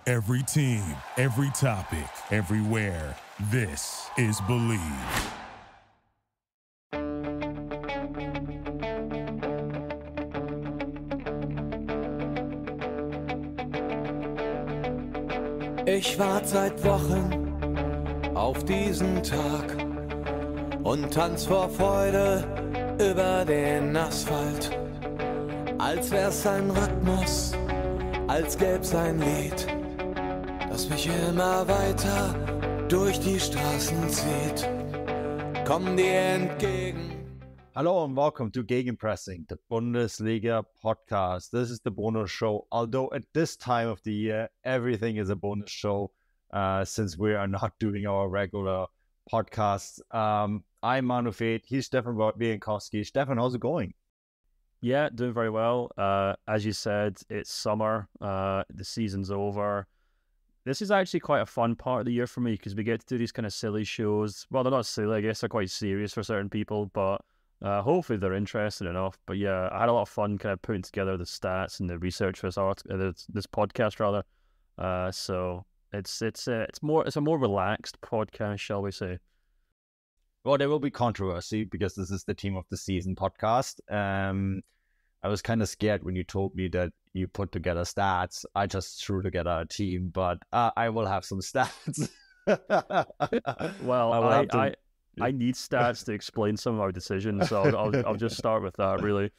Every team, every topic, everywhere. This is Believe. Ich warte seit Wochen auf diesen Tag und tanz vor Freude über den Asphalt. Als wär's ein Rhythmus, als gäb's ein Lied, das mich immer weiter durch die Straßen zieht. Komm dir entgegen. Hello and welcome to Gegenpressing, the Bundesliga podcast. This is the bonus show, although at this time of the year, everything is a bonus show since we are not doing our regular podcasts. I'm Manu Fate, he's Stefan Bienkowski. Stefan, how's it going? Yeah, doing very well. As you said, it's summer, the season's over. This is actually quite a fun part of the year for me because we get to do these kind of silly shows. Well, they're not silly, I guess they're quite serious for certain people, but hopefully they're interested enough. But yeah, I had a lot of fun kind of putting together the stats and the research for this podcast rather. So it's a more relaxed podcast, shall we say? Well, there will be controversy because this is the Team of the Season podcast. I was kind of scared when you told me that you put together stats. I just threw together a team, but I will have some stats. Well, I need stats to explain some of our decisions, so I'll just start with that, really.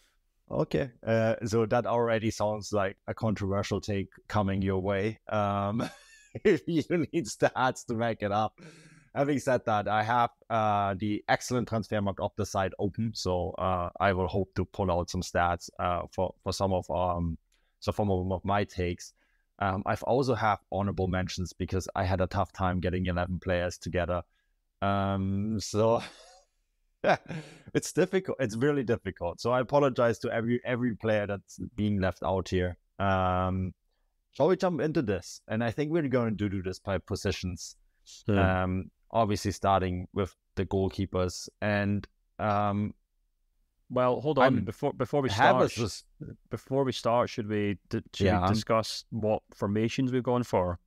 Okay. So that already sounds like a controversial take coming your way. If you need stats to back it up. Having said that, I have the excellent Transfermarkt Opta site open, so I will hope to pull out some stats for some of my takes. I've also have honorable mentions because I had a tough time getting 11 players together. So it's difficult. It's really difficult. So I apologize to every player that's being left out here. Shall we jump into this? And I think we're going to do this by positions. Obviously starting with the goalkeepers and well, hold on. Before we start, should we discuss what formations we've gone for?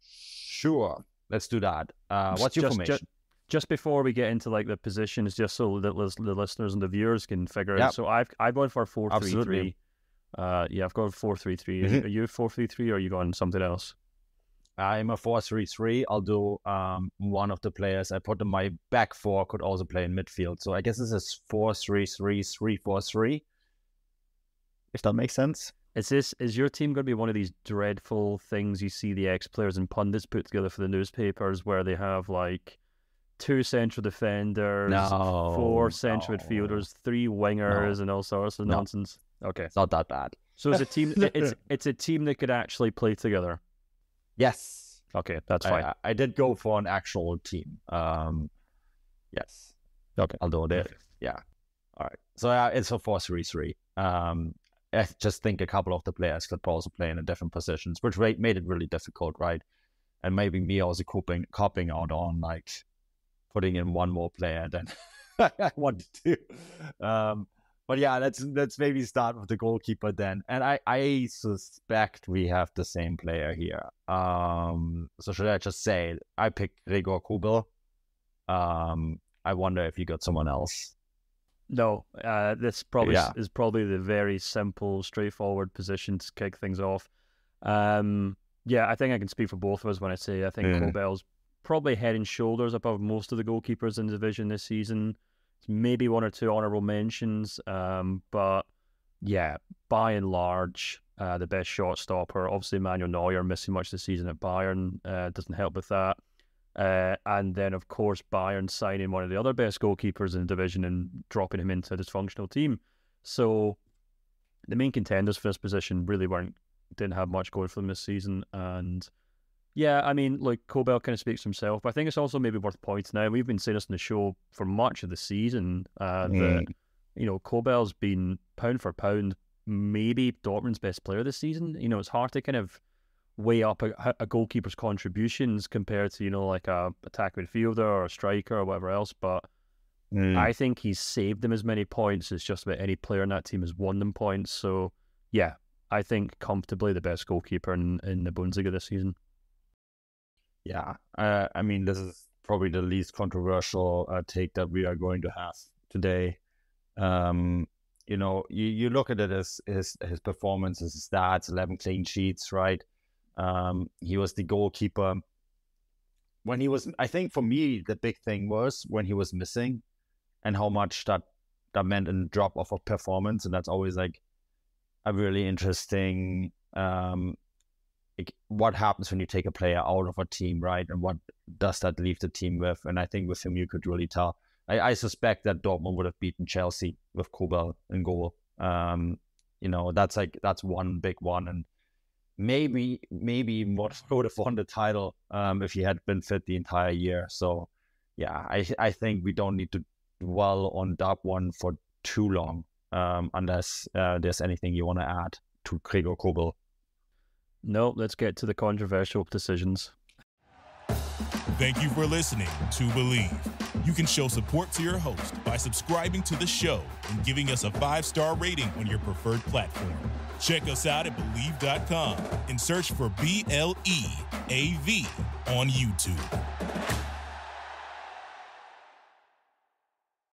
Sure, let's do that. What's your formation? Just before we get into like the positions, just so that the listeners and the viewers can figure it out. So I've gone for 4-3-3. Yeah, I've gone 4-3-3. Are you 4-3-3 or are you going something else? I'm a 4-3-3, although one of the players I put in my back four could also play in midfield. So I guess this is 4-3-3, 3-4-3, if that makes sense. Is your team going to be one of these dreadful things you see the ex-players and pundits put together for the newspapers where they have like 2 central defenders, 4 central midfielders, 3 wingers and all sorts of nonsense? Okay. It's not that bad. So it's a team it's a team that could actually play together. Yes. Okay, that's fine. I did go for an actual team. Yes. Okay. Although yeah. All right. So it's a 4-3-3. I just think a couple of the players could also play in different positions, which made it really difficult, right? And maybe me also copping out on like putting in one more player than I wanted to. But yeah, let's maybe start with the goalkeeper then. And I suspect we have the same player here. So should I just say I picked Gregor Kobel? I wonder if you got someone else. No, this is probably the very simple, straightforward position to kick things off. Yeah, I think I can speak for both of us when I say I think Kobel's probably head and shoulders above most of the goalkeepers in the division this season. Maybe 1 or 2 honourable mentions, but yeah, by and large, the best shot stopper. Obviously, Manuel Neuer missing much this season at Bayern doesn't help with that. And then, of course, Bayern signing one of the other best goalkeepers in the division and dropping him into a dysfunctional team. So the main contenders for this position really didn't have much going for them this season. And yeah, I mean, like Kobel kind of speaks for himself, but I think it's also maybe worth pointing out. We've been saying this in the show for much of the season that Kobel's been pound for pound maybe Dortmund's best player this season. It's hard to kind of weigh up a goalkeeper's contributions compared to like a attack midfielder or a striker or whatever else. But I think he's saved them as many points as just about any player in that team has won them points. So yeah, I think, comfortably the best goalkeeper in the Bundesliga this season. Yeah, I mean, this is probably the least controversial take that we are going to have today. You know, you look at it as his performance, his stats, 11 clean sheets, right? He was the goalkeeper. When he was, I think for me, the big thing was when he was missing and how much that meant in drop off of performance. And that's always like a really interesting, like what happens when you take a player out of a team, right? And what does that leave the team with? And I think with him, you could really tell. I suspect that Dortmund would have beaten Chelsea with Kobel in goal. You know, that's one big one. And maybe would have won the title if he had been fit the entire year. So, yeah, I think we don't need to dwell on that one for too long, unless there's anything you want to add to Gregor Kobel. No, let's get to the controversial decisions. Thank you for listening to Believe. You can show support to your host by subscribing to the show and giving us a 5-star rating on your preferred platform. Check us out at Believe.com and search for BLEAV on YouTube.